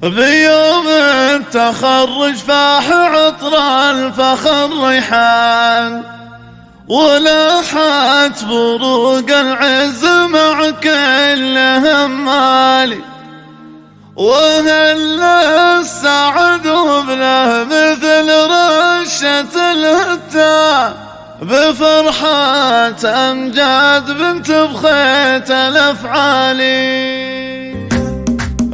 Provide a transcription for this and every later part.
بيوم التخرج فاح عطر الفخر ريحان، ولاحت بروق العز مع كل همالي، وهل السعد وبله مثل رشة الهتان بفرحة أمجاد بنت بخيت الأفعالي.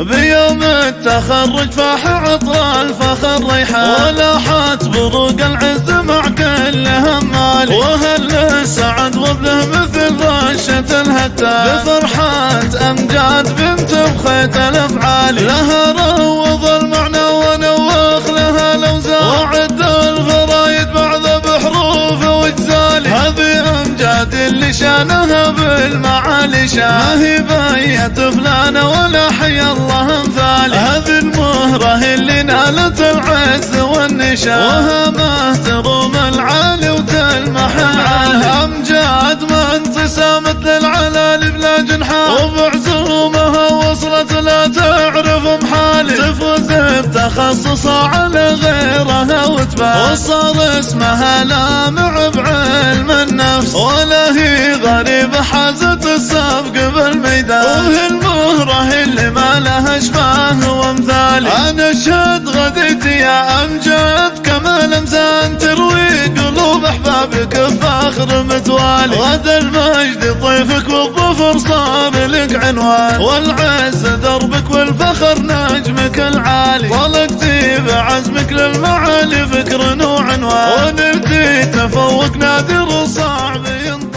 بيوم التخرج فاح عطر الفخر ريحان، ولاحت بروق العز مع كل همالي، وهل السعد وبله مثل رشة الهتان بفرحة أمجاد بنت بخيت الأفعالي. لها روض المعنى ونوخ لها الأوزان، وعد الفرايد بعض بحروف واجزالي. هذه أمجاد اللي شانها بالمعالي شان، ما هي بيت فلانة ولا حي الله امثالي. هذه المهرة اللي نالت العز والنشان، وهامه تروم العالي وتلمح العالي. أمجاد ما انتسامت للعلالي بلا جنحان، وبعزومها وصلت لا تعرف محالي. تفوز بتخصصها على غيرها وتبان، وصار اسمها لامع بعلم النفس، ولا هي غريبة حازت السبق بالميدان. وهي المهرة اللي ما لها شباه وامثالي. انا اشهد غديتي يا امجاد كمال مزان، تروي قلوب احبابك بفخر متوالي. غدا المجد طيفك والظفر صار لك عنوان، والعز دربك والفخر نجمك العالي. طلقتي بعزمك للمعالي فكر وعنوان، ونلتي تفوق نادر وصعب ينطق.